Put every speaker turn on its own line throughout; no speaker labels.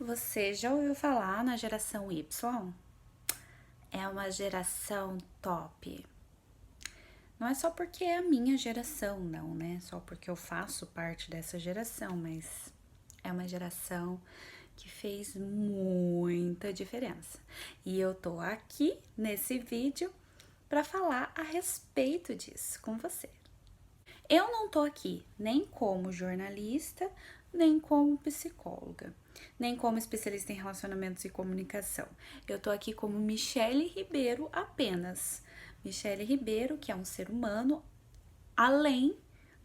Você já ouviu falar na geração Y? É uma geração top. Não é só porque é a minha geração, não, né? Só porque eu faço parte dessa geração, mas é uma geração que fez muita diferença. E eu tô aqui nesse vídeo para falar a respeito disso com você. Eu não tô aqui nem como jornalista, nem como psicóloga, nem como especialista em relacionamentos e comunicação. Eu tô aqui como Michele Ribeiro apenas. Michele Ribeiro, que é um ser humano além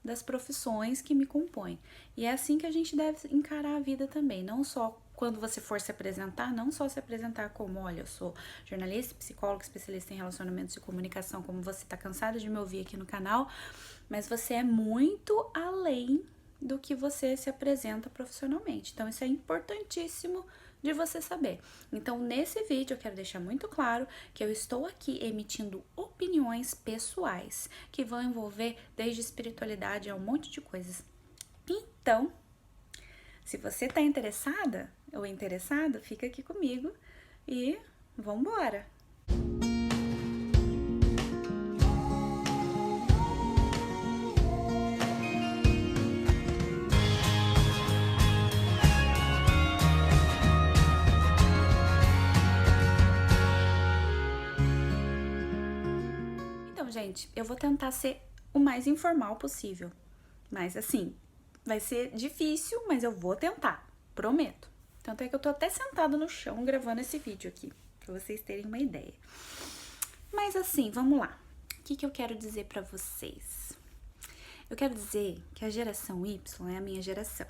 das profissões que me compõem. E é assim que a gente deve encarar a vida também, não só quando você for se apresentar, não só se apresentar como, olha, eu sou jornalista, psicóloga, especialista em relacionamentos e comunicação, como você tá cansado de me ouvir aqui no canal, mas você é muito além do que você se apresenta profissionalmente. Então, isso é importantíssimo de você saber. Então, nesse vídeo eu quero deixar muito claro que eu estou aqui emitindo opiniões pessoais que vão envolver desde espiritualidade a um monte de coisas. Então, se você está interessada ou interessado, fica aqui comigo e vambora! Então, gente, eu vou tentar ser o mais informal possível. Mas assim, vai ser difícil, mas eu vou tentar, prometo. Tanto é que eu tô até sentada no chão gravando esse vídeo aqui, pra vocês terem uma ideia. Mas assim, vamos lá. O que eu quero dizer pra vocês? Eu quero dizer que a geração Y é a minha geração.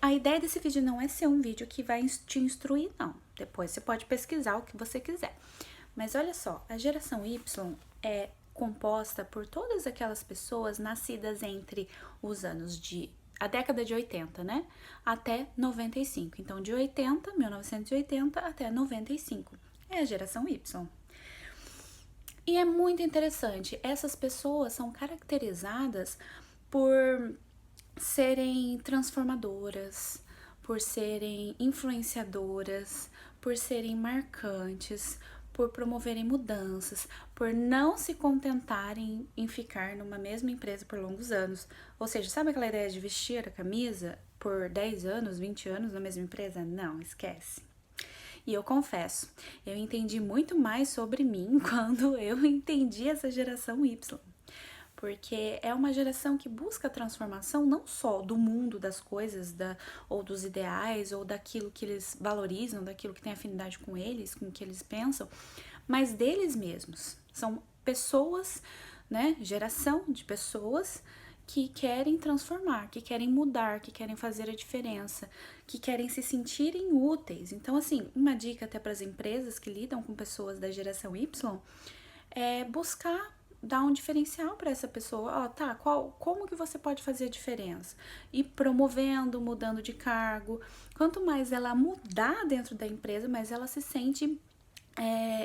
A ideia desse vídeo não é ser um vídeo que vai te instruir, não. Depois você pode pesquisar o que você quiser. Mas olha só, a geração Y é composta por todas aquelas pessoas nascidas entre os anos a década de 80, né? Até 95. Então, de 1980 até 95. É a geração Y. E é muito interessante, essas pessoas são caracterizadas por serem transformadoras, por serem influenciadoras, por serem marcantes, por promoverem mudanças, por não se contentarem em ficar numa mesma empresa por longos anos. Ou seja, sabe aquela ideia de vestir a camisa por 10 anos, 20 anos na mesma empresa? Não, esquece. E eu confesso, eu entendi muito mais sobre mim quando eu entendi essa geração Y. Porque é uma geração que busca a transformação não só do mundo, das coisas, ou dos ideais, ou daquilo que eles valorizam, daquilo que tem afinidade com eles, com o que eles pensam, mas deles mesmos. São pessoas, né? Geração de pessoas que querem transformar, que querem mudar, que querem fazer a diferença, que querem se sentirem úteis. Então, assim, uma dica até para as empresas que lidam com pessoas da geração Y é buscar dar um diferencial para essa pessoa. Ó, tá, como que você pode fazer a diferença? E promovendo, mudando de cargo. Quanto mais ela mudar dentro da empresa, mais ela se sente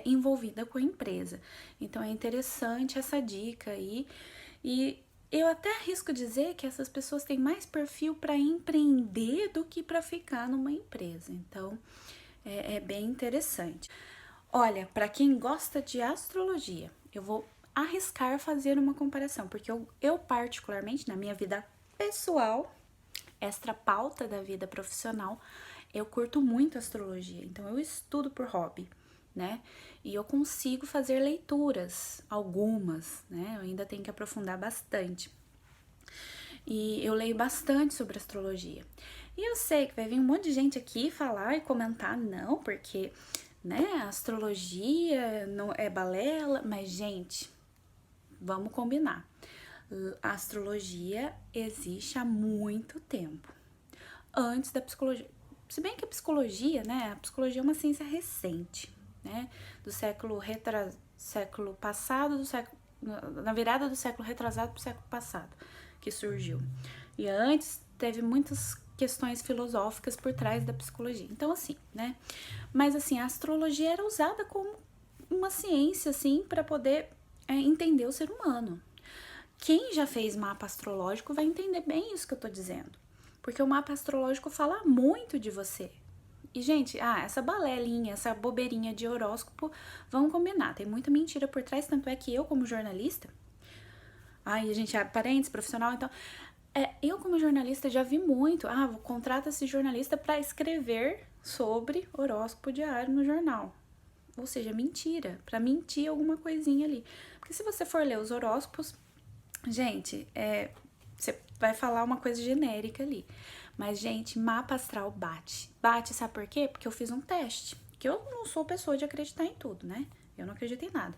envolvida com a empresa. Então é interessante essa dica aí. E eu até arrisco dizer que essas pessoas têm mais perfil para empreender do que para ficar numa empresa. Então é bem interessante. Olha, para quem gosta de astrologia, eu vou arriscar fazer uma comparação, porque eu particularmente, na minha vida pessoal, extra pauta da vida profissional, eu curto muito astrologia, então eu estudo por hobby, né? E eu consigo fazer leituras, algumas, né? Eu ainda tenho que aprofundar bastante. E eu leio bastante sobre astrologia. E eu sei que vai vir um monte de gente aqui falar e comentar, não, porque, né, a astrologia não é balela, mas, gente, vamos combinar. A astrologia existe há muito tempo, antes da psicologia. Se bem que a psicologia, né, a psicologia é uma ciência recente, né, do século passado, na virada do século retrasado para o século passado, que surgiu. E antes teve muitas questões filosóficas por trás da psicologia. Então, assim, né, mas assim, a astrologia era usada como uma ciência, assim, para poder entender o ser humano. Quem já fez mapa astrológico vai entender bem isso que eu tô dizendo. Porque o mapa astrológico fala muito de você. E, gente, essa balelinha, essa bobeirinha de horóscopo, vamos combinar, tem muita mentira por trás, tanto é que eu, como jornalista, a gente abre parênteses, profissional, então, eu como jornalista já vi muito, contrata esse jornalista para escrever sobre horóscopo diário no jornal. Ou seja, mentira, para mentir alguma coisinha ali. Porque se você for ler os horóscopos, gente, você vai falar uma coisa genérica ali. Mas, gente, mapa astral bate. Bate, sabe por quê? Porque eu fiz um teste. Que eu não sou pessoa de acreditar em tudo, né? Eu não acredito em nada.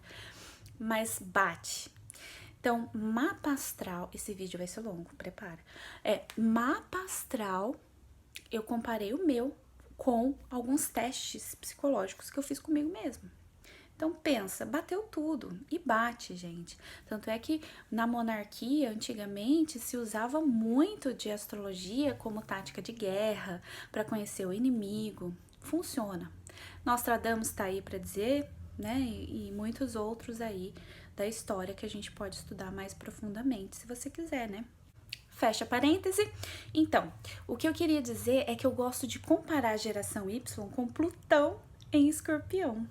Mas bate. Então, mapa astral, esse vídeo vai ser longo, prepara. Mapa astral, eu comparei o meu com alguns testes psicológicos que eu fiz comigo mesma. Então pensa, bateu tudo e bate, gente. Tanto é que na monarquia, antigamente, se usava muito de astrologia como tática de guerra, para conhecer o inimigo. Funciona. Nostradamus tá aí para dizer, né? E muitos outros aí da história que a gente pode estudar mais profundamente, se você quiser, né? Fecha parêntese. Então, o que eu queria dizer é que eu gosto de comparar a geração Y com Plutão em Escorpião.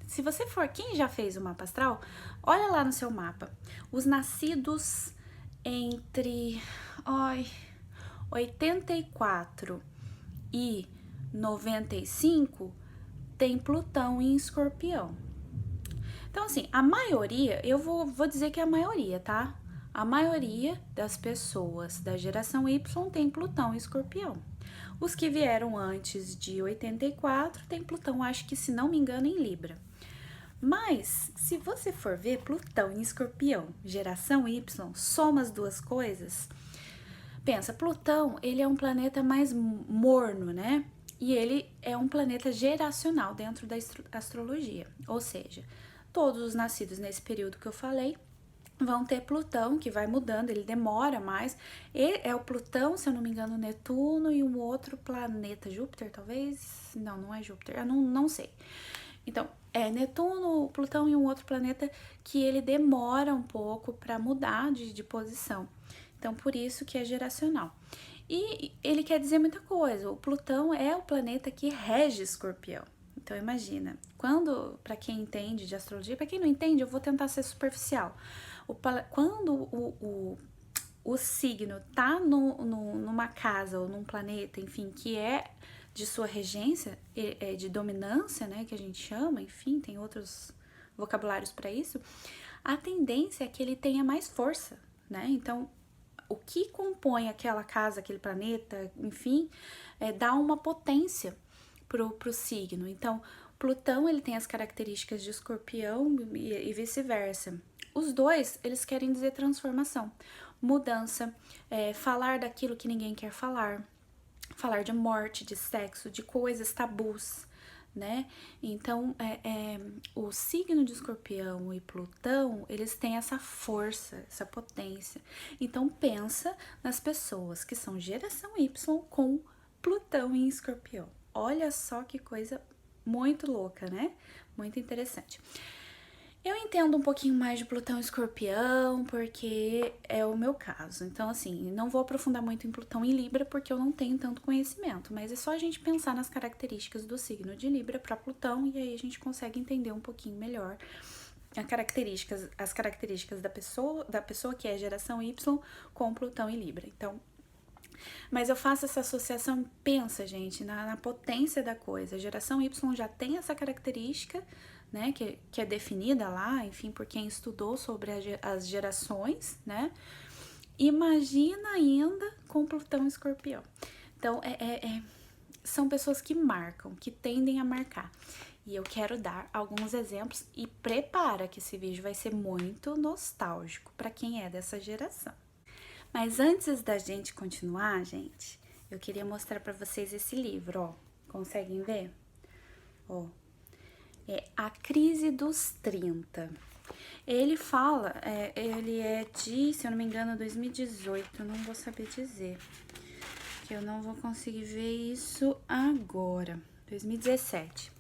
Se você for, quem já fez o mapa astral, olha lá no seu mapa. Os nascidos entre 84 e 95 tem Plutão em Escorpião. Então, assim, a maioria, eu vou dizer que é a maioria, tá? A maioria das pessoas da geração Y tem Plutão em Escorpião. Os que vieram antes de 84 tem Plutão, acho que, se não me engano, em Libra. Mas, se você for ver Plutão em Escorpião, geração Y, soma as duas coisas, pensa, Plutão, ele é um planeta mais morno, né? E ele é um planeta geracional dentro da astrologia. Ou seja, todos os nascidos nesse período que eu falei vão ter Plutão, que vai mudando, ele demora mais. E é o Plutão, se eu não me engano, Netuno e um outro planeta, Júpiter, talvez? Não é Júpiter, eu não sei. Então, é Netuno, Plutão e um outro planeta que ele demora um pouco para mudar de posição. Então, por isso que é geracional. E ele quer dizer muita coisa. O Plutão é o planeta que rege Escorpião. Então, imagina, para quem entende de astrologia, para quem não entende, eu vou tentar ser superficial. Quando o signo tá numa casa ou num planeta, enfim, que é de sua regência, de dominância, né, que a gente chama, enfim, tem outros vocabulários para isso, a tendência é que ele tenha mais força, né? Então, o que compõe aquela casa, aquele planeta, enfim, dá uma potência pro signo. Então, Plutão, ele tem as características de Escorpião e vice-versa. Os dois, eles querem dizer transformação, mudança, falar daquilo que ninguém quer falar de morte, de sexo, de coisas tabus, né? Então, o signo de Escorpião e Plutão, eles têm essa força, essa potência. Então, pensa nas pessoas que são geração Y com Plutão em Escorpião. Olha só que coisa muito louca, né? Muito interessante. Eu entendo um pouquinho mais de Plutão e Escorpião, porque é o meu caso. Então, assim, não vou aprofundar muito em Plutão e Libra, porque eu não tenho tanto conhecimento. Mas é só a gente pensar nas características do signo de Libra para Plutão, e aí a gente consegue entender um pouquinho melhor as características da pessoa que é geração Y com Plutão e Libra. Então, mas eu faço essa associação, pensa, gente, na potência da coisa. A geração Y já tem essa característica, né, que é definida lá, enfim, por quem estudou sobre as gerações, né? Imagina ainda com Plutão e Escorpião. Então, são pessoas que marcam, que tendem a marcar. E eu quero dar alguns exemplos e prepara que esse vídeo vai ser muito nostálgico para quem é dessa geração. Mas antes da gente continuar, gente, eu queria mostrar para vocês esse livro, ó. Conseguem ver? Ó. É A Crise dos 30. Ele fala, ele é de, se eu não me engano, 2018, eu não vou saber dizer, que eu não vou conseguir ver isso agora, 2017.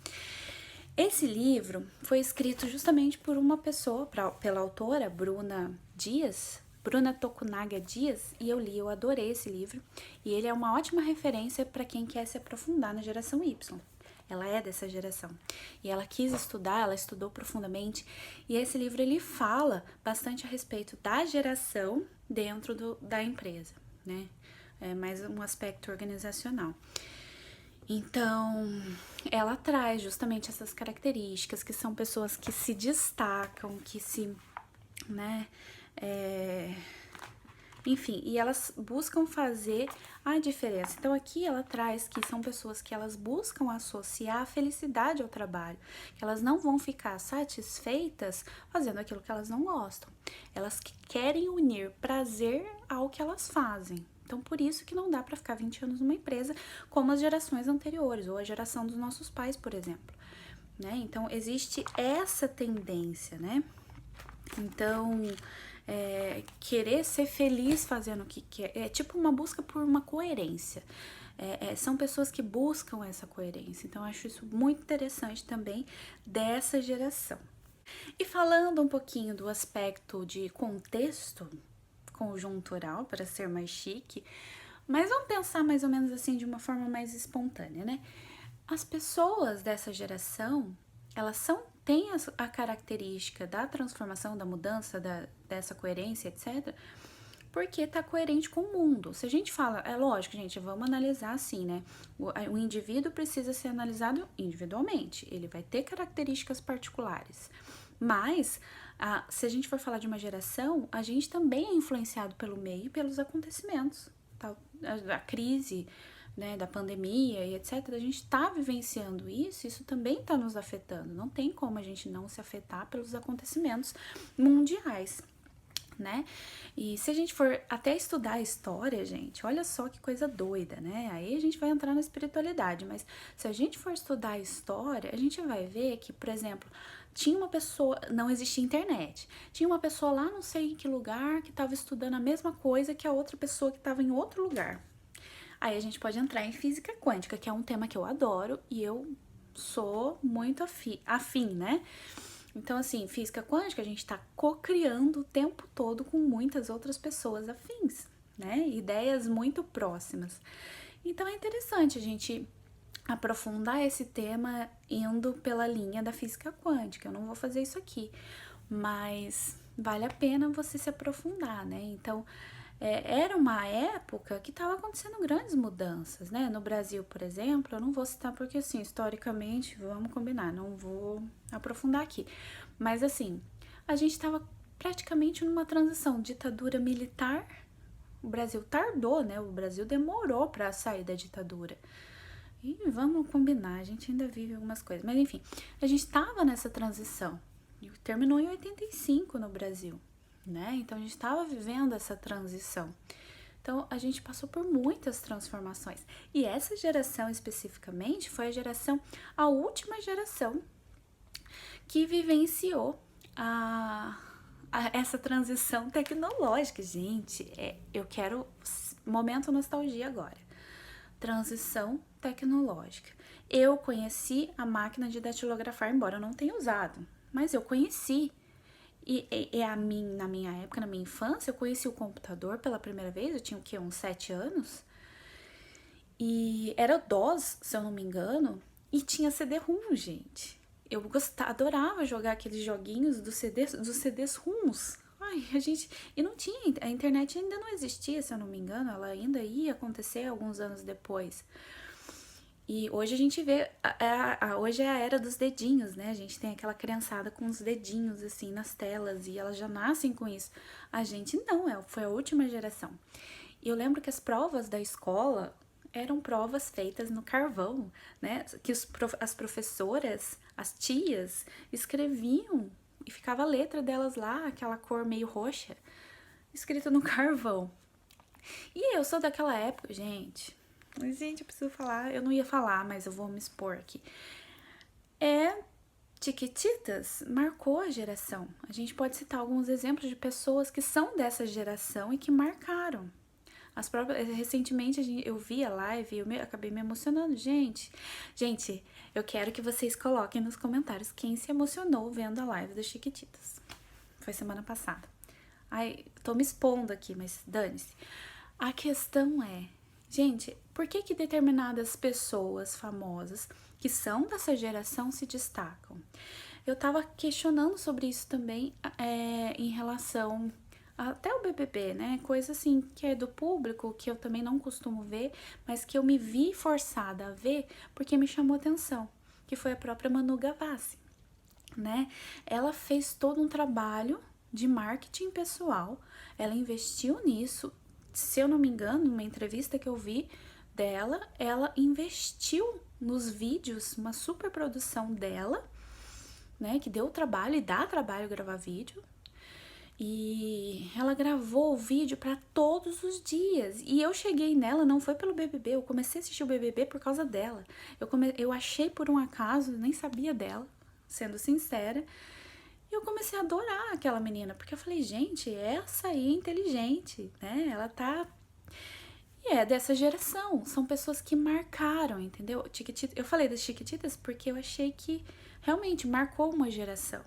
Esse livro foi escrito justamente por uma pessoa, pela autora Bruna Dias, Bruna Tokunaga Dias, e eu adorei esse livro, e ele é uma ótima referência para quem quer se aprofundar na geração Y. Ela é dessa geração. E ela quis estudar, ela estudou profundamente. E esse livro, ele fala bastante a respeito da geração dentro da empresa, né? É mais um aspecto organizacional. Então, ela traz justamente essas características, que são pessoas que se destacam, que se, né, enfim, e elas buscam fazer a diferença. Então aqui ela traz que são pessoas que elas buscam associar a felicidade ao trabalho, que elas não vão ficar satisfeitas fazendo aquilo que elas não gostam. Elas querem unir prazer ao que elas fazem. Então por isso que não dá para ficar 20 anos numa empresa como as gerações anteriores, ou a geração dos nossos pais, por exemplo, né? Então existe essa tendência, né? Então, querer ser feliz fazendo o que quer, é tipo uma busca por uma coerência. São pessoas que buscam essa coerência. Então, eu acho isso muito interessante também dessa geração. E falando um pouquinho do aspecto de contexto conjuntural, para ser mais chique, mas vamos pensar mais ou menos assim de uma forma mais espontânea, né? As pessoas dessa geração, elas têm a característica da transformação, da mudança, dessa coerência, etc., porque tá coerente com o mundo. Se a gente fala, é lógico, gente, vamos analisar assim, né? O indivíduo precisa ser analisado individualmente, ele vai ter características particulares. Mas, se a gente for falar de uma geração, a gente também é influenciado pelo meio e pelos acontecimentos. Tá? A crise, né, da pandemia e etc., a gente está vivenciando isso também está nos afetando. Não tem como a gente não se afetar pelos acontecimentos mundiais, né? E se a gente for até estudar a história, gente, olha só que coisa doida, né? Aí a gente vai entrar na espiritualidade, mas se a gente for estudar a história, a gente vai ver que, por exemplo, tinha uma pessoa, não existia internet, tinha uma pessoa lá não sei em que lugar que estava estudando a mesma coisa que a outra pessoa que estava em outro lugar. Aí a gente pode entrar em física quântica, que é um tema que eu adoro e eu sou muito afim, né? Então, assim, física quântica, a gente tá co-criando o tempo todo com muitas outras pessoas afins, né? Ideias muito próximas. Então, é interessante a gente aprofundar esse tema indo pela linha da física quântica. Eu não vou fazer isso aqui, mas vale a pena você se aprofundar, né? Então, era uma época que estava acontecendo grandes mudanças, né? No Brasil, por exemplo, eu não vou citar porque, assim, historicamente, vamos combinar, não vou aprofundar aqui. Mas, assim, a gente estava praticamente numa transição, ditadura militar. O Brasil tardou, né? O Brasil demorou para sair da ditadura. E vamos combinar, a gente ainda vive algumas coisas. Mas, enfim, a gente estava nessa transição. E terminou em 85 no Brasil, né? Então a gente estava vivendo essa transição. Então a gente passou por muitas transformações. E essa geração especificamente foi a última geração que vivenciou essa transição tecnológica. Gente, eu quero momento nostalgia agora. Transição tecnológica. Eu conheci a máquina de datilografar, embora eu não tenha usado, mas eu conheci. Na minha época, na minha infância, eu conheci o computador pela primeira vez, eu tinha o quê? Uns 7 anos. E era DOS, se eu não me engano, e tinha CD-ROM, gente. Eu adorava jogar aqueles joguinhos dos CDs ROMs. Ai, e não tinha, a internet ainda não existia, se eu não me engano, ela ainda ia acontecer alguns anos depois. E hoje a gente vê, hoje é a era dos dedinhos, né? A gente tem aquela criançada com os dedinhos, assim, nas telas, e elas já nascem com isso. A gente não, foi a última geração. E eu lembro que as provas da escola eram provas feitas no carvão, né? Que as professoras, as tias, escreviam e ficava a letra delas lá, aquela cor meio roxa, escrito no carvão. E eu sou daquela época, gente, eu preciso falar, eu não ia falar, mas eu vou me expor aqui. Chiquititas marcou a geração. A gente pode citar alguns exemplos de pessoas que são dessa geração e que marcaram. Recentemente eu vi a live e eu acabei me emocionando. Gente, eu quero que vocês coloquem nos comentários quem se emocionou vendo a live das Chiquititas. Foi semana passada. Ai, tô me expondo aqui, mas dane-se. A questão é, gente, por que que determinadas pessoas famosas que são dessa geração se destacam? Eu tava questionando sobre isso também em relação até o BBB, né? Coisa assim que é do público, que eu também não costumo ver, mas que eu me vi forçada a ver porque me chamou atenção, que foi a própria Manu Gavassi, né? Ela fez todo um trabalho de marketing pessoal, ela investiu nisso. Se eu não me engano, numa entrevista que eu vi dela, ela investiu nos vídeos, uma super produção dela, né, que deu trabalho e dá trabalho gravar vídeo. E ela gravou o vídeo para todos os dias. E eu cheguei nela, não foi pelo BBB, eu comecei a assistir o BBB por causa dela. Eu achei por um acaso, nem sabia dela, sendo sincera. E eu comecei a adorar aquela menina, porque eu falei, gente, essa aí é inteligente, né? Ela tá. E é dessa geração, são pessoas que marcaram, entendeu? Eu falei das Chiquititas porque eu achei que realmente marcou uma geração,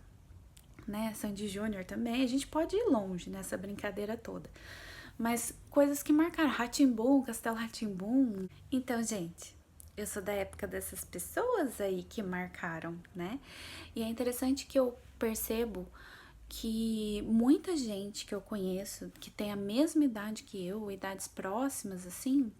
né? Sandy Júnior também, a gente pode ir longe nessa brincadeira toda. Mas coisas que marcaram, Rá-Tim-Bum, Castelo Rá-Tim-Bum. Então, gente, eu sou da época dessas pessoas aí que marcaram, né? E é interessante que eu percebo que muita gente que eu conheço, que tem a mesma idade que eu, idades próximas, assim,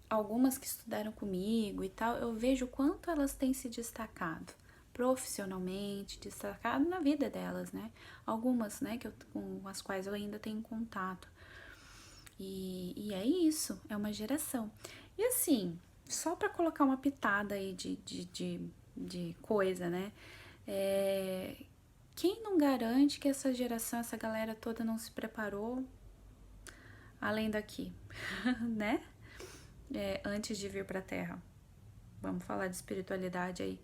algumas que estudaram comigo e tal, eu vejo o quanto elas têm se destacado profissionalmente, destacado na vida delas, né? Algumas, né, com as quais eu ainda tenho contato. E é isso, é uma geração. E assim, só para colocar uma pitada aí de coisa, né? Quem não garante que essa geração, essa galera toda não se preparou além daqui, né? Antes de vir pra Terra. Vamos falar de espiritualidade aí.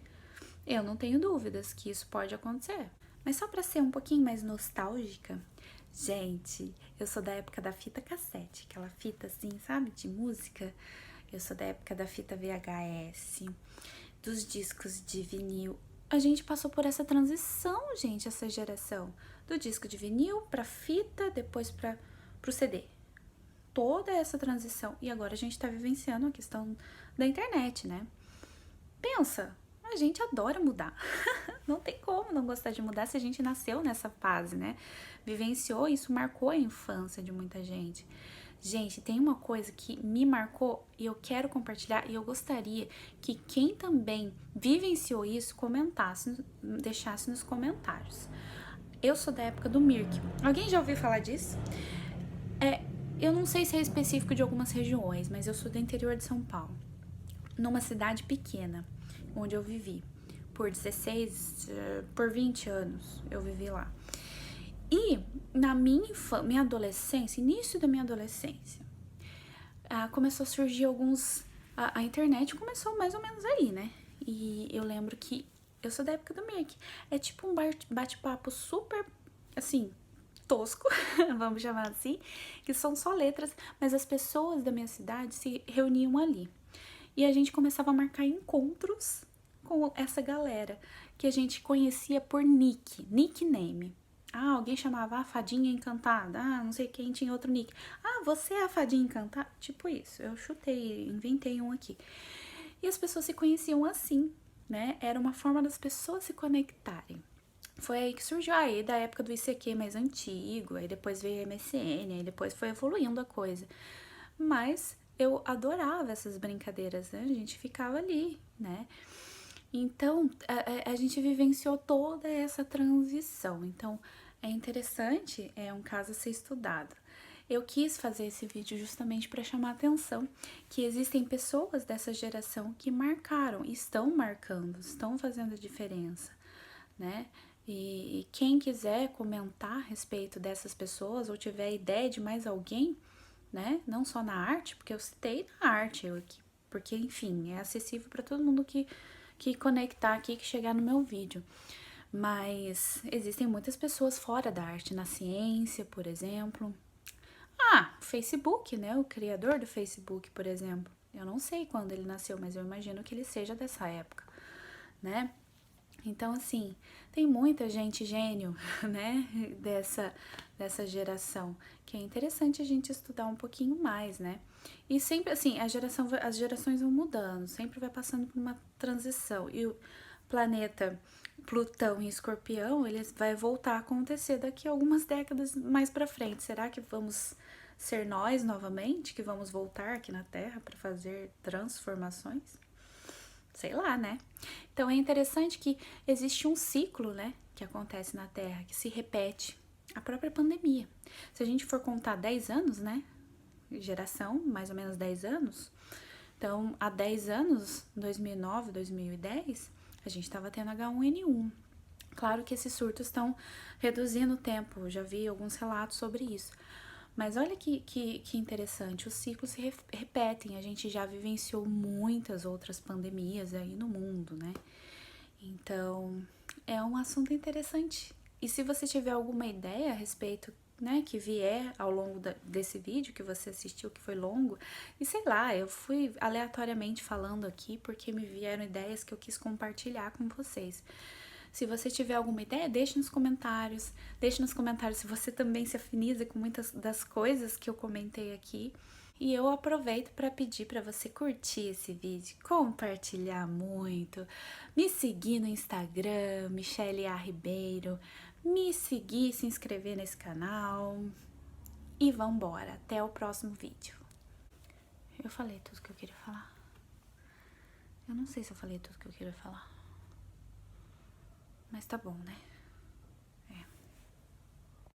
Eu não tenho dúvidas que isso pode acontecer. Mas só pra ser um pouquinho mais nostálgica, gente, eu sou da época da fita cassete, aquela fita assim, sabe, de música. Eu sou da época da fita VHS, dos discos de vinil. A gente passou por essa transição, gente, essa geração. Do disco de vinil pra fita, depois pro CD. Toda essa transição. E agora a gente tá vivenciando a questão da internet, né? Pensa, a gente adora mudar. Não tem como não gostar de mudar se a gente nasceu nessa fase, né? Vivenciou, isso marcou a infância de muita gente. Gente, tem uma coisa que me marcou e eu quero compartilhar e eu gostaria que quem também vivenciou isso comentasse, deixasse nos comentários. Eu sou da época do Mirk. Alguém já ouviu falar disso? Eu não sei se é específico de algumas regiões, mas eu sou do interior de São Paulo, numa cidade pequena, onde eu vivi. Por 20 anos eu vivi lá. E na minha adolescência, início da minha adolescência, começou a surgir a internet começou mais ou menos aí, né? E eu lembro que eu sou da época do Mirk. É tipo um bate-papo super, assim, tosco, vamos chamar assim, que são só letras, mas as pessoas da minha cidade se reuniam ali. E a gente começava a marcar encontros com essa galera que a gente conhecia por nickname. Alguém chamava a Fadinha Encantada. Não sei quem tinha outro nick. Você é a Fadinha Encantada? Tipo isso, eu chutei, inventei um aqui. E as pessoas se conheciam assim, né? Era uma forma das pessoas se conectarem. Foi aí que surgiu aí da época do ICQ mais antigo, aí depois veio MSN, aí depois foi evoluindo a coisa. Mas eu adorava essas brincadeiras, né? A gente ficava ali, né? Então, a gente vivenciou toda essa transição. Então, é interessante, é um caso a ser estudado. Eu quis fazer esse vídeo justamente para chamar a atenção que existem pessoas dessa geração que marcaram, estão marcando, estão fazendo a diferença, né? E quem quiser comentar a respeito dessas pessoas ou tiver ideia de mais alguém, né? Não só na arte, porque eu citei na arte, porque, enfim, é acessível para todo mundo que conectar aqui, que chegar no meu vídeo. Mas existem muitas pessoas fora da arte, na ciência, por exemplo. O Facebook, né? O criador do Facebook, por exemplo. Eu não sei quando ele nasceu, mas eu imagino que ele seja dessa época, né? Então, assim, tem muita gente gênio, né, dessa geração, que é interessante a gente estudar um pouquinho mais, né? E sempre, assim, as gerações vão mudando, sempre vai passando por uma transição. E o planeta Plutão em Escorpião, ele vai voltar a acontecer daqui a algumas décadas mais pra frente. Será que vamos ser nós novamente, que vamos voltar aqui na Terra para fazer transformações? Sei lá, né? Então é interessante que existe um ciclo, né, que acontece na Terra, que se repete. A própria pandemia. Se a gente for contar 10 anos, né, geração, mais ou menos 10 anos, então há 10 anos, 2009, 2010, a gente estava tendo H1N1. Claro que esses surtos estão reduzindo o tempo, eu já vi alguns relatos sobre isso. Mas olha que interessante, os ciclos se repetem, a gente já vivenciou muitas outras pandemias aí no mundo, né? Então, é um assunto interessante. E se você tiver alguma ideia a respeito, né, que vier ao longo desse vídeo que você assistiu, que foi longo, e sei lá, eu fui aleatoriamente falando aqui porque me vieram ideias que eu quis compartilhar com vocês. Se você tiver alguma ideia, deixe nos comentários. Deixe nos comentários se você também se afiniza com muitas das coisas que eu comentei aqui. E eu aproveito para pedir para você curtir esse vídeo, compartilhar muito, me seguir no Instagram, Michele A. Ribeiro, me seguir, se inscrever nesse canal. E vambora, até o próximo vídeo. Eu falei tudo que eu queria falar? Eu não sei se eu falei tudo que eu queria falar. Mas tá bom, né?